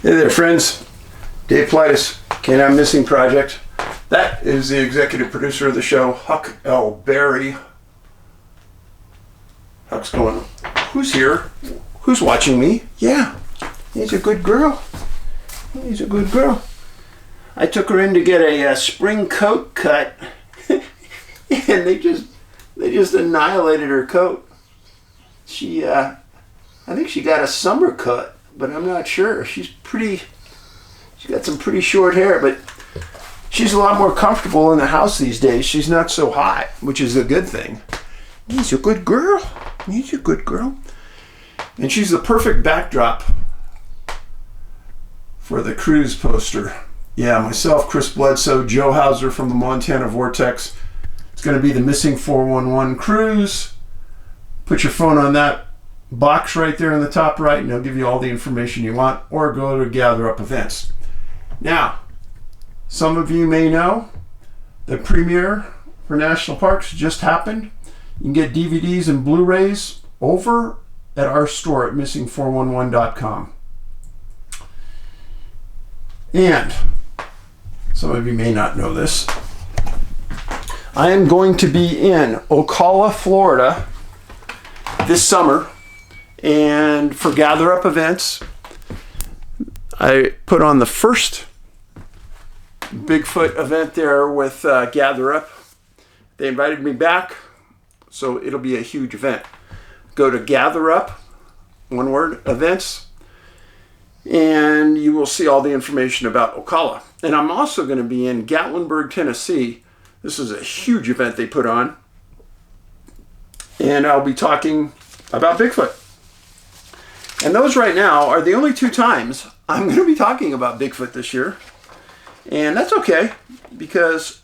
Hey there, friends. Dave Paulides, Canine Missing Project. That is the executive producer of the show, Huck L. Berry. Huck's going, who's here? Who's watching me? Yeah, he's a good girl. He's a good girl. I took her in to get a spring coat cut, and they just annihilated her coat. I think she got a summer cut, but I'm not sure. She's got some pretty short hair, but she's a lot more comfortable in the house these days. She's not so hot, which is a good thing. He's a good girl. He's a good girl. And she's the perfect backdrop for the cruise poster. Yeah, myself, Chris Bledsoe, Joe Hauser from the Montana Vortex. It's going to be the Missing 411 cruise. Put your phone on that box right there in the top right, and they'll give you all the information you want, or go to Gather Up Events. Now, some of you may know the premiere for National Parks just happened. You can get DVDs and Blu-rays over at our store at missing411.com. And some of you may not know this. I am going to be in Ocala, Florida this summer, and for Gather Up Events, I put on the first Bigfoot event there with Gather Up. They invited me back, so it'll be a huge event. Go to Gather Up, one word, events, and you will see all the information about Ocala. And I'm also going to be in Gatlinburg, Tennessee. This is a huge event they put on, and I'll be talking about Bigfoot. And those right now are the only two times I'm going to be talking about Bigfoot this year. And that's okay, because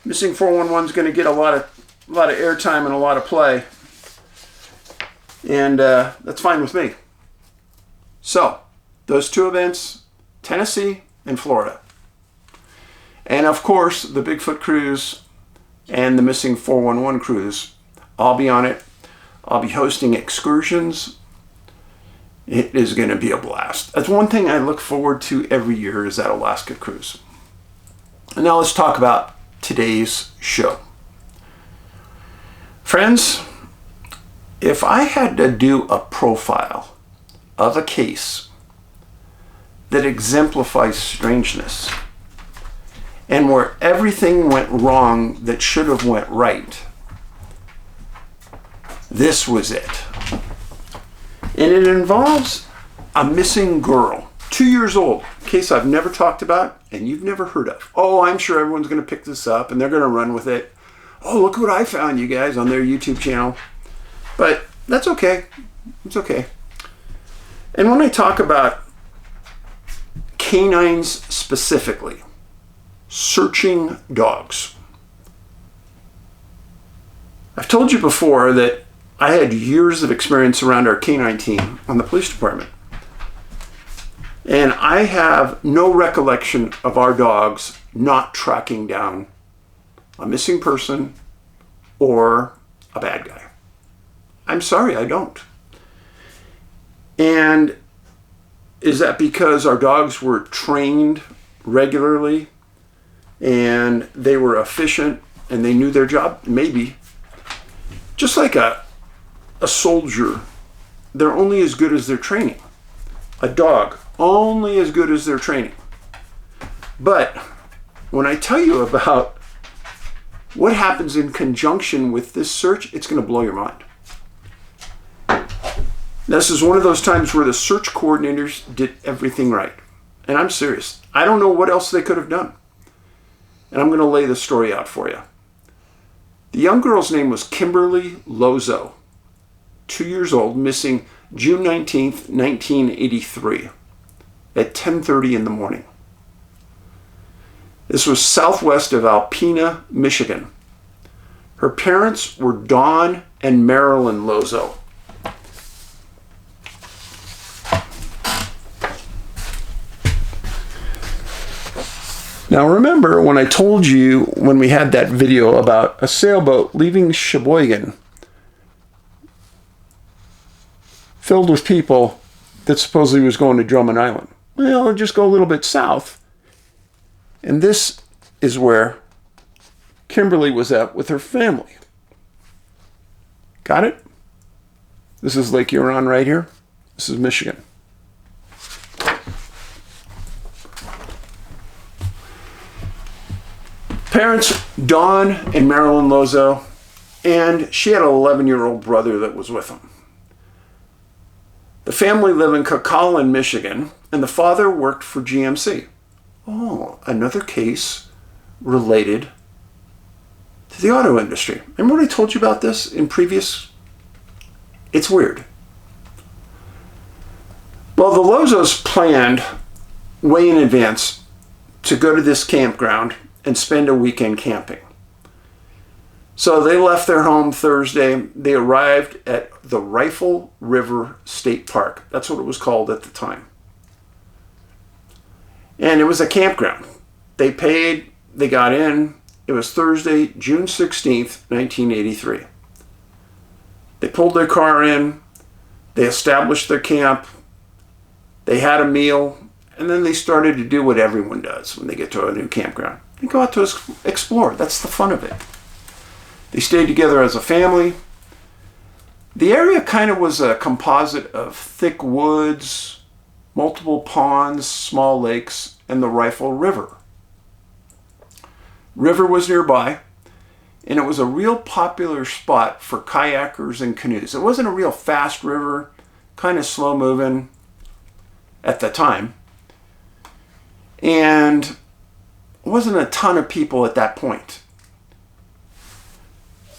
Missing 411 is going to get a lot of airtime and a lot of play. And that's fine with me. So, those two events, Tennessee and Florida. And of course, the Bigfoot cruise and the Missing 411 cruise. I'll be on it. I'll be hosting excursions. It is going to be a blast. That's one thing I look forward to every year, is that Alaska cruise. And now let's talk about today's show. Friends, if I had to do a profile of a case that exemplifies strangeness and where everything went wrong that should have went right, this was it. And it involves a missing girl, 2 years old, a case I've never talked about and you've never heard of. Oh, I'm sure everyone's going to pick this up and they're going to run with it. Oh, look what I found, you guys, on their YouTube channel. But that's okay. It's okay. And when I talk about canines specifically, searching dogs, I've told you before that I had years of experience around our canine team on the police department. And I have no recollection of our dogs not tracking down a missing person or a bad guy. I'm sorry, I don't. And is that because our dogs were trained regularly and they were efficient and they knew their job? Maybe. Just like a soldier, they're only as good as their training. A dog, only as good as their training. But when I tell you about what happens in conjunction with this search, it's going to blow your mind. This is one of those times where the search coordinators did everything right. And I'm serious. I don't know what else they could have done. And I'm going to lay the story out for you. The young girl's name was Kimberly Lozo, 2 years old, missing June 19th, 1983 at 10:30 in the morning. This was southwest of Alpena, Michigan. Her parents were Dawn and Marilyn Lozo. Now remember when I told you when we had that video about a sailboat leaving Sheboygan filled with people that supposedly was going to Drummond Island. Well, I'll just go a little bit south. And this is where Kimberly was at with her family. Got it? This is Lake Huron right here. This is Michigan. Parents, Dawn and Marilyn Lozo, and she had an 11-year-old brother that was with them. The family lived in Coquitlam, Michigan, and the father worked for GMC. Oh, another case related to the auto industry. Remember what I told you about this in previous? It's weird. Well, the Lozos planned way in advance to go to this campground and spend a weekend camping. So they left their home Thursday. They arrived at the Rifle River State Park. That's what it was called at the time. And it was a campground. They paid, they got in. It was Thursday, June 16th, 1983. They pulled their car in. They established their camp. They had a meal. And then they started to do what everyone does when they get to a new campground. They go out to explore. That's the fun of it. They stayed together as a family. The area kind of was a composite of thick woods, multiple ponds, small lakes, and the Rifle River. River was nearby, and it was a real popular spot for kayakers and canoes. It wasn't a real fast river, kind of slow moving at the time. And wasn't a ton of people at that point.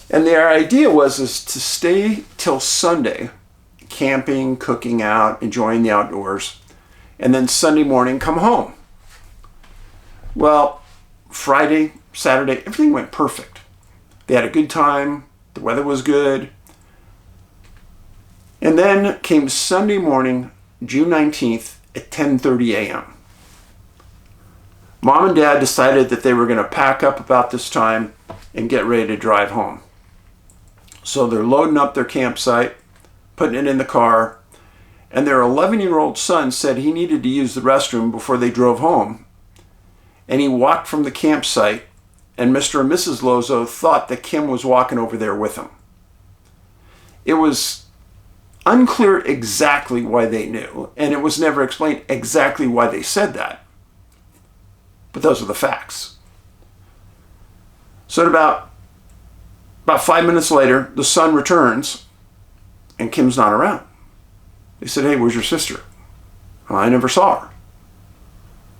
And their idea was to stay till Sunday, camping, cooking out, enjoying the outdoors, and then Sunday morning come home. Well, Friday, Saturday, everything went perfect. They had a good time, the weather was good. And then came Sunday morning, June 19th at 10:30 a.m. Mom and Dad decided that they were going to pack up about this time and get ready to drive home. So they're loading up their campsite, putting it in the car, and their 11-year-old son said he needed to use the restroom before they drove home. And he walked from the campsite, and Mr. and Mrs. Lozo thought that Kim was walking over there with him. It was unclear exactly why they knew, and it was never explained exactly why they said that. But those are the facts. So at about 5 minutes later, the son returns, and Kim's not around. They said, "Hey, where's your sister?" "Well, I never saw her."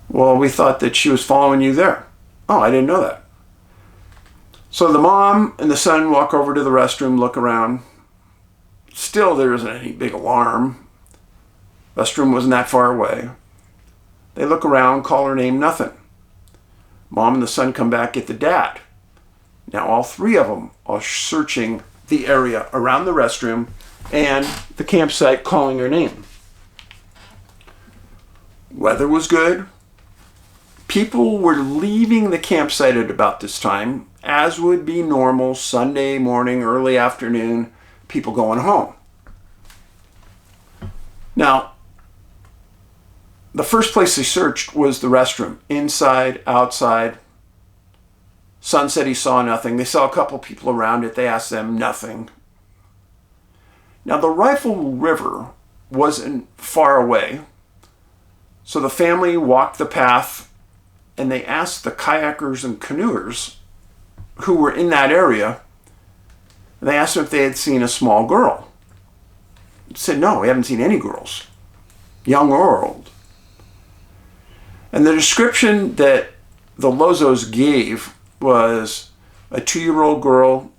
"Well, we thought that she was following you there." "Oh, I didn't know that." So the mom and the son walk over to the restroom, look around. Still, there isn't any big alarm. Restroom wasn't that far away. They look around, call her name, nothing. Mom and the son come back, get the dad. Now all three of them are searching the area around the restroom and the campsite, calling her name. Weather was good. People were leaving the campsite at about this time, as would be normal Sunday morning, early afternoon, people going home. Now, the first place they searched was the restroom, inside, outside. Son said he saw nothing. They saw a couple people around it. They asked them, nothing. Now, the Rifle River wasn't far away, so the family walked the path, and they asked the kayakers and canoers who were in that area, and they asked them if they had seen a small girl. They said, "No, we haven't seen any girls, young or old." And the description that the Lozos gave was a 2-year-old girl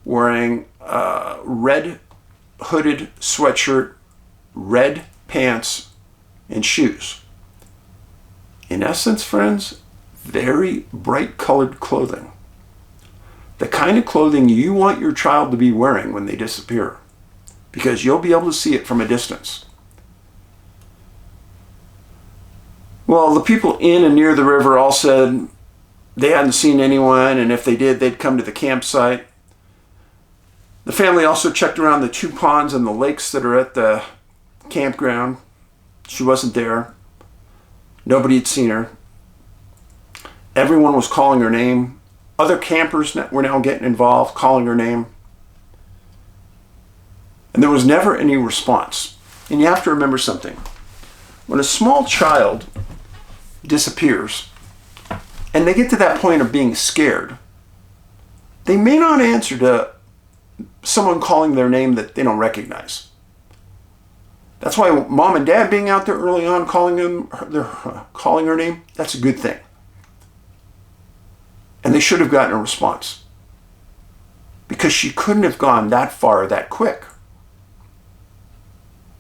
wearing a red hooded sweatshirt, red pants, and shoes. In essence, friends, very bright colored clothing. The kind of clothing you want your child to be wearing when they disappear, because you'll be able to see it from a distance. Well, the people in and near the river all said they hadn't seen anyone, and if they did, they'd come to the campsite. The family also checked around the 2 ponds and the lakes that are at the campground. She wasn't there. Nobody had seen her. Everyone was calling her name. Other campers were now getting involved, calling her name. And there was never any response. And you have to remember something. When a small child disappears, and they get to that point of being scared, they may not answer to someone calling their name that they don't recognize. That's why mom and dad being out there early on calling her name, that's a good thing. And they should have gotten a response. Because she couldn't have gone that far that quick.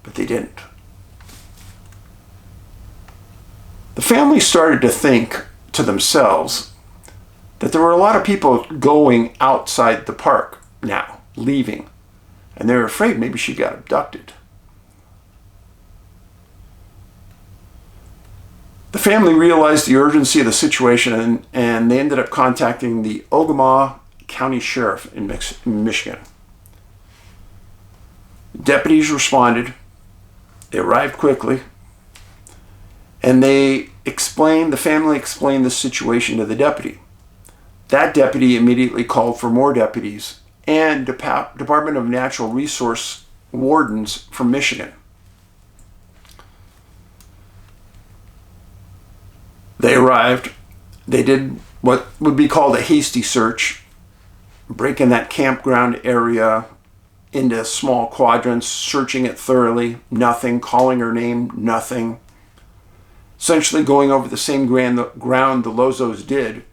But they didn't. The family started to think to themselves that there were a lot of people going outside the park now, leaving. And they were afraid maybe she got abducted. The family realized the urgency of the situation, and they ended up contacting the Ogemaw County Sheriff in Michigan. Deputies responded. They arrived quickly, and the family explained the situation to the deputy. That deputy immediately called for more deputies and Department of Natural Resource wardens from Michigan. They arrived. They did what would be called a hasty search, breaking that campground area into small quadrants, searching it thoroughly, nothing, calling her name, nothing. Essentially going over the same ground the Lozos did,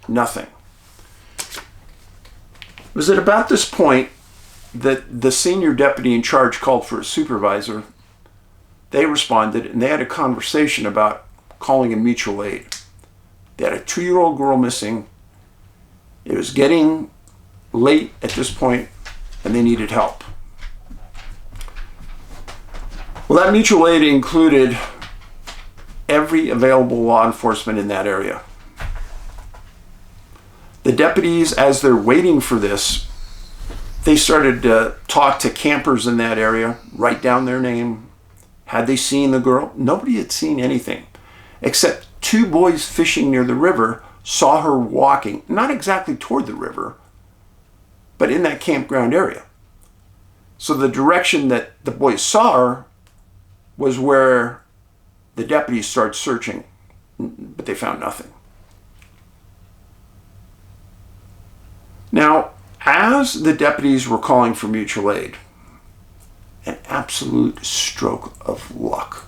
nothing. It was at about this point that the senior deputy in charge called for a supervisor. They responded, and they had a conversation about calling in mutual aid. They had a 2-year-old girl missing. It was getting late at this point, and they needed help. Well, that mutual aid included every available law enforcement in that area. The deputies, as they're waiting for this, they started to talk to campers in that area, write down their name. Had they seen the girl? Nobody had seen anything, except 2 boys fishing near the river saw her walking, not exactly toward the river, but in that campground area. So the direction that the boys saw her was where the deputies started searching, but they found nothing. Now, as the deputies were calling for mutual aid, an absolute stroke of luck.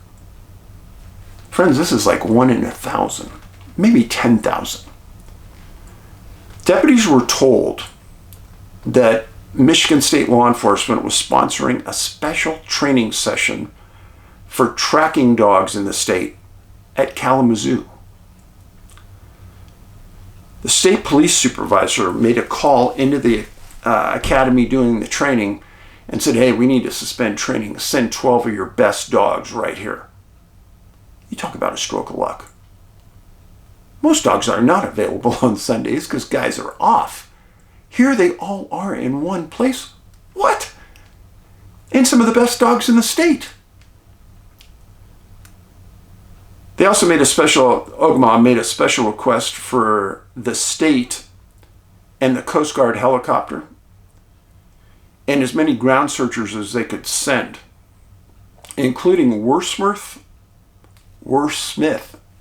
Friends, this is like 1 in 1,000, maybe 10,000. Deputies were told that Michigan State law enforcement was sponsoring a special training session for tracking dogs in the state at Kalamazoo. The state police supervisor made a call into the academy doing the training and said, hey, we need to suspend training. Send 12 of your best dogs right here. You talk about a stroke of luck. Most dogs are not available on Sundays because guys are off. Here they all are in one place. What? And some of the best dogs in the state. They also Ogemaw made a special request for the state and the Coast Guard helicopter and as many ground searchers as they could send, including Wordsmith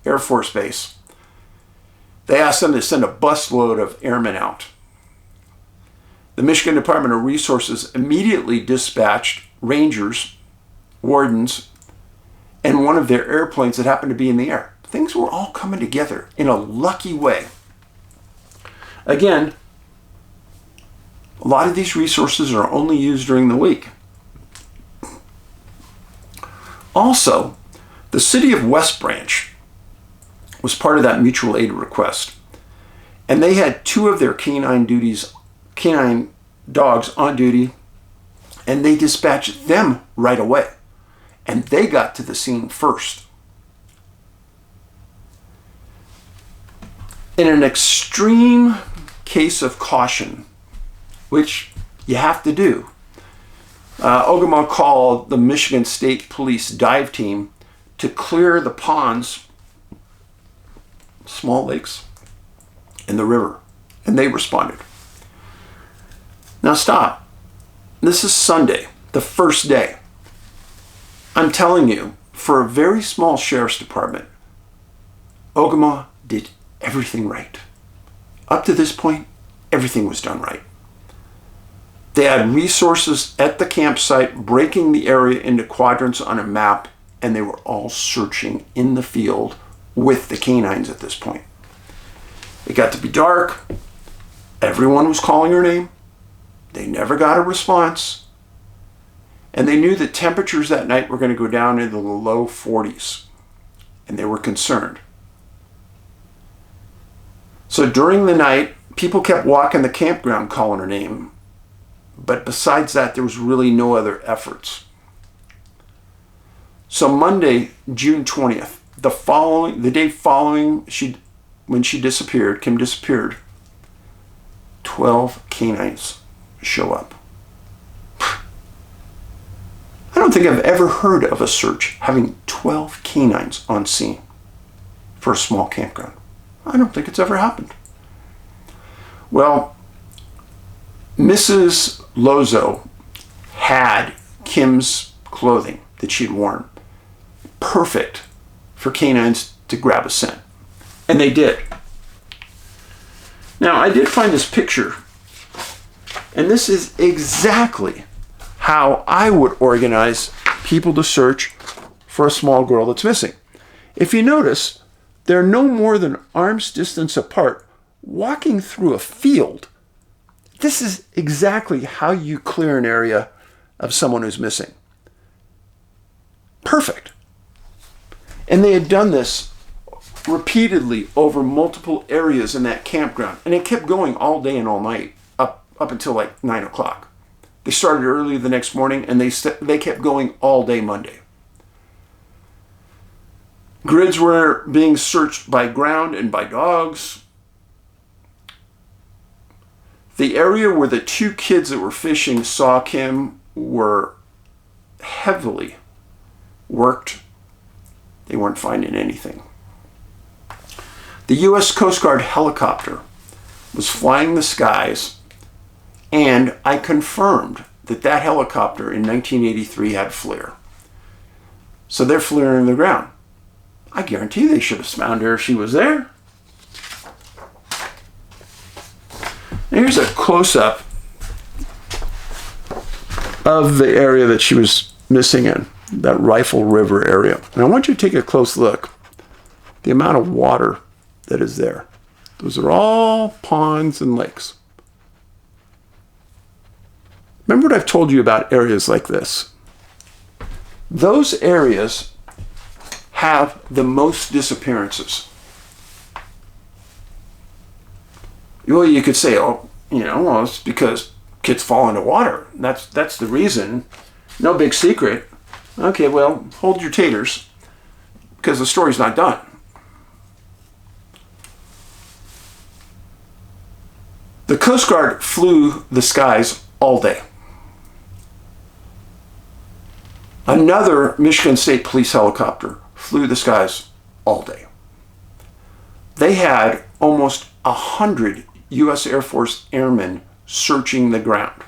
Air Force Base. They asked them to send a busload of airmen out. The Michigan Department of Resources immediately dispatched rangers, wardens, and one of their airplanes that happened to be in the air. Things were all coming together in a lucky way. Again, a lot of these resources are only used during the week. Also, the city of West Branch was part of that mutual aid request. And they had 2 of their canine dogs on duty, and they dispatched them right away. And they got to the scene first. In an extreme case of caution, which you have to do, Ogemaw called the Michigan State Police dive team to clear the ponds, small lakes, and the river. And they responded. Now stop. This is Sunday, the first day. I'm telling you, for a very small sheriff's department, Ogama did everything right. Up to this point, everything was done right. They had resources at the campsite, breaking the area into quadrants on a map, and they were all searching in the field with the canines at this point. It got to be dark. Everyone was calling her name. They never got a response. And they knew that temperatures that night were going to go down into the low 40s. And they were concerned. So during the night, people kept walking the campground calling her name. But besides that, there was really no other efforts. So Monday, June 20th, the day following when she disappeared, Kim disappeared, 12 canines show up. I don't think I've ever heard of a search having 12 canines on scene for a small campground. I don't think it's ever happened. Well, Mrs. Lozo had Kim's clothing that she'd worn, perfect for canines to grab a scent. And they did. Now, I did find this picture, and this is exactly how I would organize people to search for a small girl that's missing. If you notice, they're no more than arm's distance apart, walking through a field. This is exactly how you clear an area of someone who's missing. Perfect. And they had done this repeatedly over multiple areas in that campground. And it kept going all day and all night, up until like 9 o'clock. They started early the next morning, and they kept going all day Monday. Grids were being searched by ground and by dogs. The area where the two kids that were fishing saw Kim were heavily worked. They weren't finding anything. The U.S. Coast Guard helicopter was flying the skies, and I confirmed that helicopter in 1983 had FLIR. So they're FLIRing the ground. I guarantee they should have found her if she was there. Now here's a close-up of the area that she was missing in, that Rifle River area. And I want you to take a close look. The amount of water that is there. Those are all ponds and lakes. Remember what I've told you about areas like this? Those areas have the most disappearances. Well, you could say, well, it's because kids fall into water. That's the reason. No big secret. Okay, well, hold your taters, because the story's not done. The Coast Guard flew the skies all day. Another Michigan State Police helicopter flew the skies all day. They had almost 100 U.S. Air Force airmen searching the ground.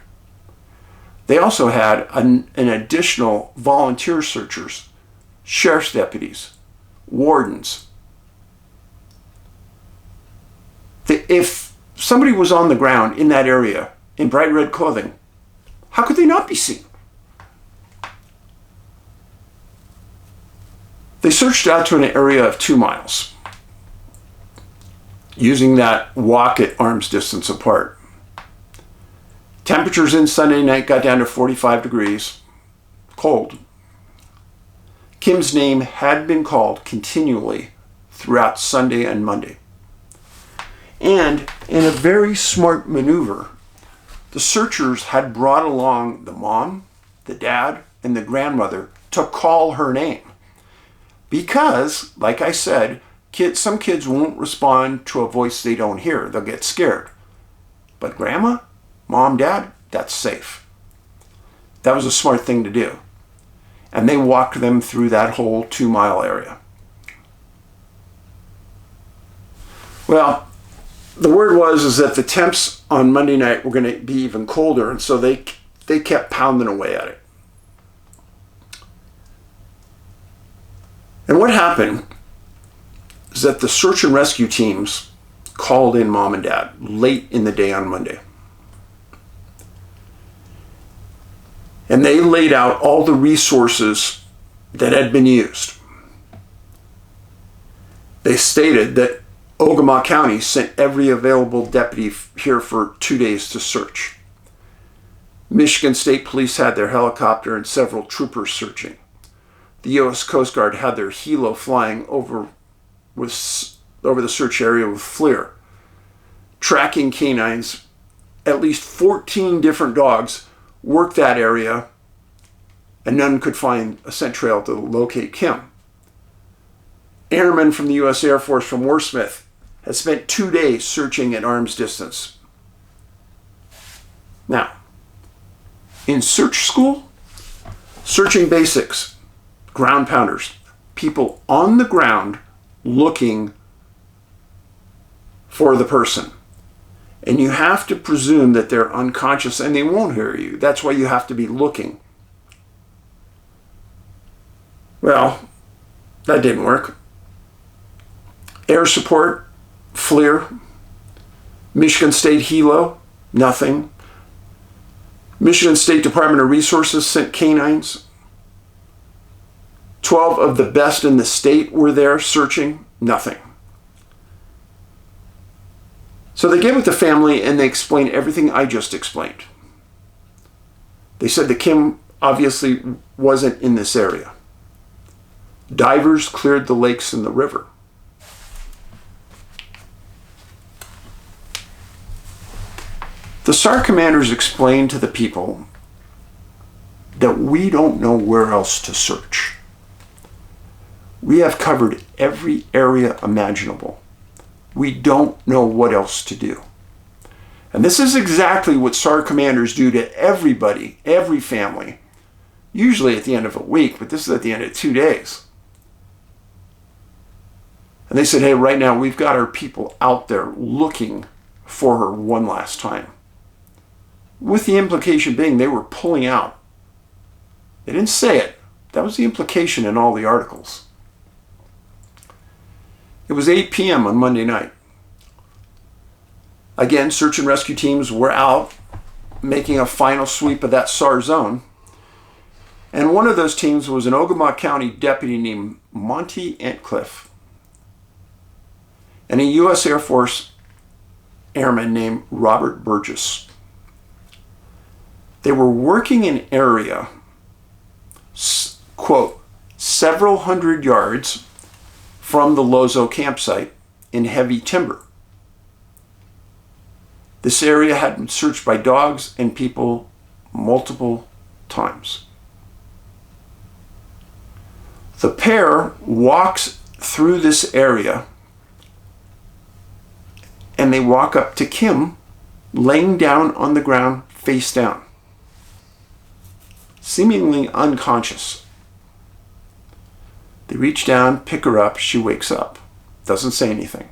They also had an additional volunteer searchers, sheriff's deputies, wardens. If somebody was on the ground in that area in bright red clothing, how could they not be seen? They searched out to an area of 2 miles, using that walk at arm's distance apart. Temperatures in Sunday night got down to 45 degrees, cold. Kim's name had been called continually throughout Sunday and Monday. And in a very smart maneuver, the searchers had brought along the mom, the dad, and the grandmother to call her name. Because, like I said, some kids won't respond to a voice they don't hear. They'll get scared. But grandma, mom, dad, that's safe. That was a smart thing to do. and they walked them through that whole 2-mile area. Well, the word was that the temps on Monday night were going to be even colder, and so they kept pounding away at it. And what happened is that the search and rescue teams called in mom and dad late in the day on Monday. And they laid out all the resources that had been used. They stated that Ogama County sent every available deputy here for 2 days to search. Michigan State Police had their helicopter and several troopers searching. The U.S. Coast Guard had their helo flying over the search area with FLIR. Tracking canines, at least 14 different dogs worked that area, and none could find a scent trail to locate Kim. Airmen from the U.S. Air Force from Wordsmith had spent 2 days searching at arm's distance. Now, in search school, searching basics, ground pounders, people on the ground looking for the person. And you have to presume that they're unconscious and they won't hear you. That's why you have to be looking. Well, that didn't work. Air support, FLIR. Michigan State Helo, nothing. Michigan State Department of Resources sent canines. 12 of the best in the state were there searching, nothing. So they gave it to the family and they explained everything I just explained. They said that Kim obviously wasn't in this area. Divers cleared the lakes and the river. The SAR commanders explained to the people that we don't know where else to search. We have covered every area imaginable. We don't know what else to do. And this is exactly what SAR commanders do to everybody, every family, usually at the end of a week, but this is at the end of 2 days. And they said, hey, right now we've got our people out there looking for her one last time. With the implication being they were pulling out. They didn't say it. That was the implication in all the articles. It was 8 p.m. on Monday night. Again, search and rescue teams were out making a final sweep of that SAR zone. And one of those teams was an Ogama County deputy named Monty Antcliffe and a U.S. Air Force airman named Robert Burgess. They were working an area, quote, several hundred yards from the Lozo campsite in heavy timber. This area had been searched by dogs and people multiple times. The pair walks through this area and they walk up to Kim laying down on the ground face down, seemingly unconscious. They reach down, pick her up, she wakes up, doesn't say anything.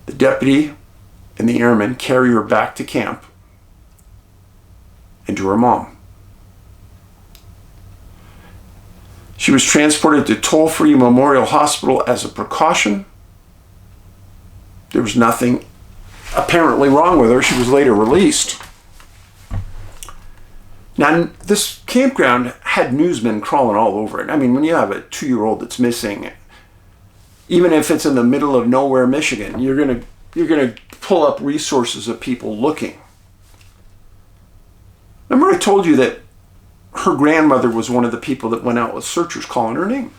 The deputy and the airmen carry her back to camp and to her mom. She was transported to Toll-Free Memorial Hospital as a precaution. There was nothing apparently wrong with her. She was later released. Now, this campground had newsmen crawling all over it. I mean, when you have a 2-year-old that's missing, even if it's in the middle of nowhere, Michigan, you're gonna pull up resources of people looking. Remember I told you that her grandmother was one of the people that went out with searchers calling her name.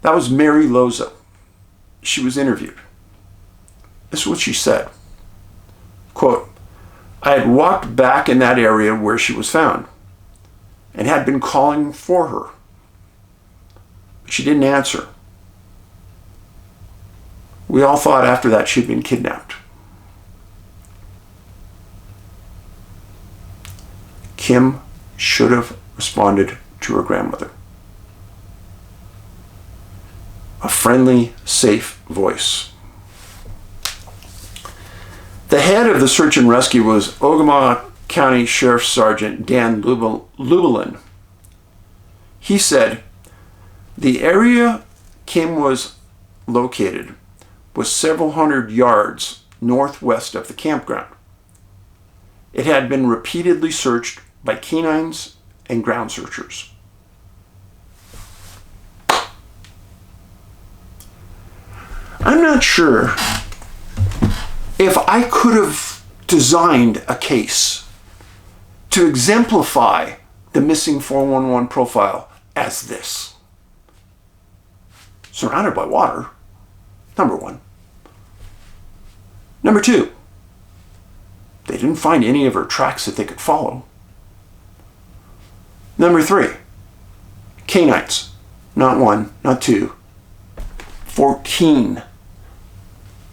That was Mary Lozo. She was interviewed. This is what she said. Quote, I had walked back in that area where she was found and had been calling for her. But she didn't answer. We all thought after that she'd been kidnapped. Kim should have responded to her grandmother. A friendly, safe voice. The head of the search and rescue was Ogama County Sheriff Sergeant Dan Lubelin. He said, the area Kim was located was several hundred yards northwest of the campground. It had been repeatedly searched by canines and ground searchers. I'm not sure if I could have designed a case to exemplify the missing 411 profile as this. Surrounded by water, number one. Number two, they didn't find any of her tracks that they could follow. Number three, canines. Not one, not two. 14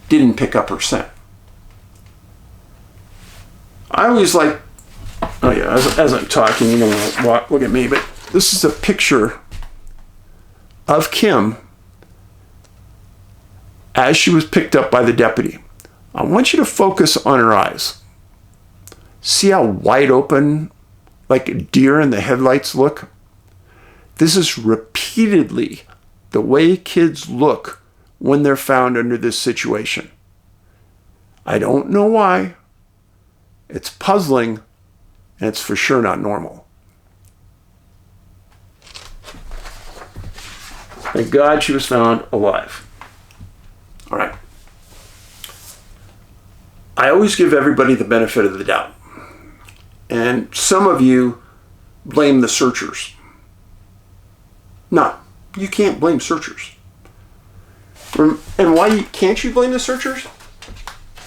didn't pick up her scent. I always like, oh yeah, as I'm talking, you don't look at me, but this is a picture of Kim as she was picked up by the deputy. I want you to focus on her eyes. See how wide open, like a deer in the headlights look? This is repeatedly the way kids look when they're found under this situation. I don't know why. It's puzzling, and it's for sure not normal. Thank God she was found alive. All right. I always give everybody the benefit of the doubt. And some of you blame the searchers. No, you can't blame searchers. And why can't you blame the searchers?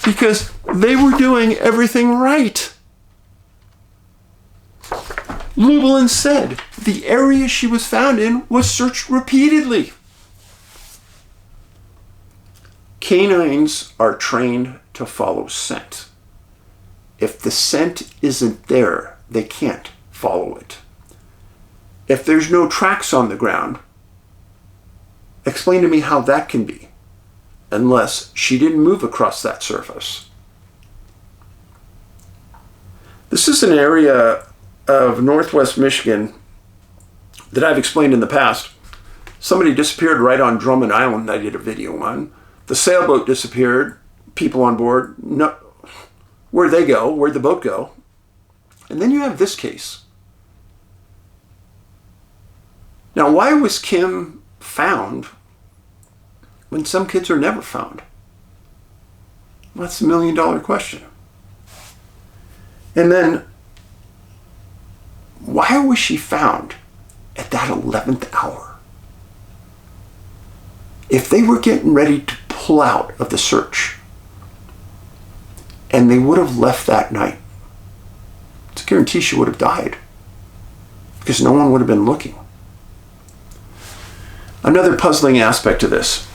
Because they were doing everything right. Lubelin said the area she was found in was searched repeatedly. Canines are trained to follow scent. If the scent isn't there, they can't follow it. If there's no tracks on the ground, explain to me how that can be, unless she didn't move across that surface. This is an area of northwest Michigan that I've explained in the past. Somebody disappeared right on Drummond Island I did a video on. The sailboat disappeared, people on board, no, where'd they go? Where'd the boat go? And then you have this case. Now, why was Kim found when some kids are never found? Well, that's the million-dollar question. And then, why was she found at that 11th hour? If they were getting ready to pull out of the search, and they would have left that night, it's a guarantee she would have died, because no one would have been looking. Another puzzling aspect to this.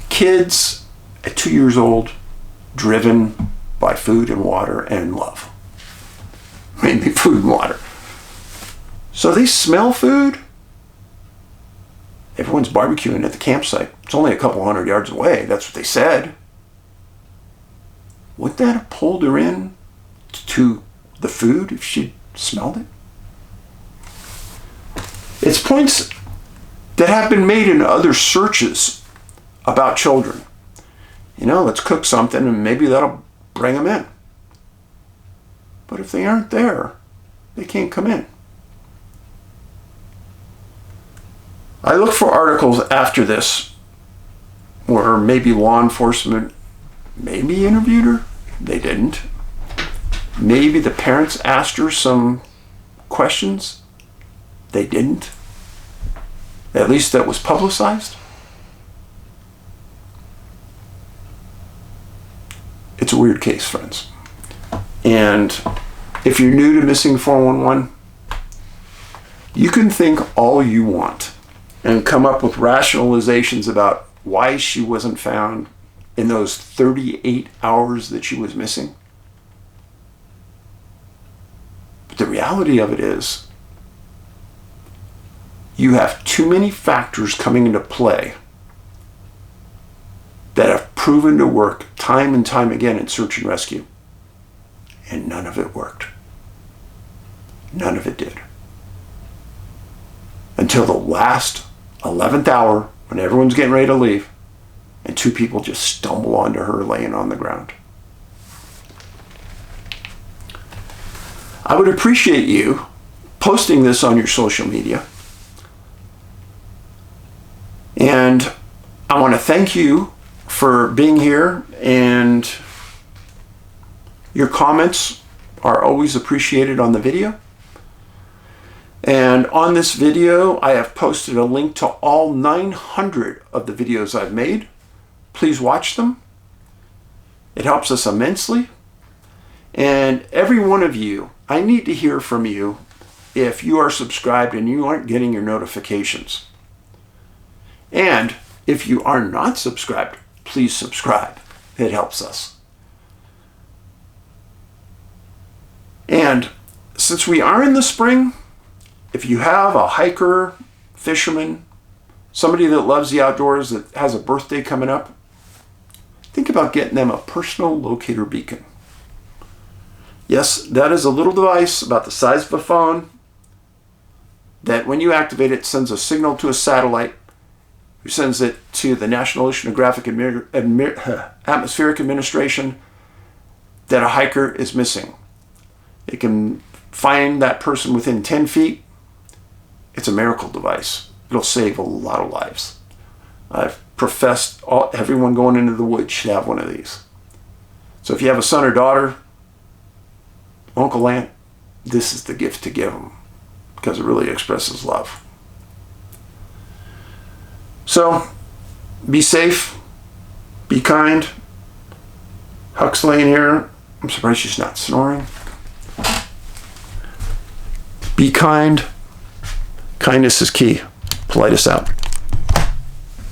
Kids at 2 years old, driven by food and water and love. Mainly food and water. So they smell food. Everyone's barbecuing at the campsite. It's only a couple hundred yards away. That's what they said. Would that have pulled her in to the food if she smelled it? It's points that have been made in other searches about children. You know, let's cook something and maybe that'll bring them in. But if they aren't there, they can't come in. I looked for articles after this where maybe law enforcement maybe interviewed her. They didn't. Maybe the parents asked her some questions. They didn't. At least that was publicized. It's a weird case, friends. And if you're new to Missing 411, you can think all you want and come up with rationalizations about why she wasn't found in those 38 hours that she was missing. But the reality of it is, you have too many factors coming into play that have proven to work time and time again in search and rescue. And none of it worked. None of it did. Until the last 11th hour, when everyone's getting ready to leave, and two people just stumble onto her laying on the ground. I would appreciate you posting this on your social media. And I want to thank you for being here, and your comments are always appreciated on the video. And on this video, I have posted a link to all 900 of the videos I've made. Please watch them. It helps us immensely. And every one of you, I need to hear from you if you are subscribed and you aren't getting your notifications. And if you are not subscribed, please subscribe. It helps us. And since we are in the spring, if you have a hiker, fisherman, somebody that loves the outdoors that has a birthday coming up, think about getting them a personal locator beacon. Yes, that is a little device about the size of a phone that when you activate it, sends a signal to a satellite, who sends it to the National Oceanographic Atmospheric Administration that a hiker is missing. It can find that person within 10 feet. It's a miracle device. It'll save a lot of lives. I've professed everyone going into the woods should have one of these. So if you have a son or daughter, uncle, aunt, this is the gift to give them, because it really expresses love. So, be safe, be kind. Huck's laying here. I'm surprised she's not snoring. Be kind. Kindness is key. Paulides out.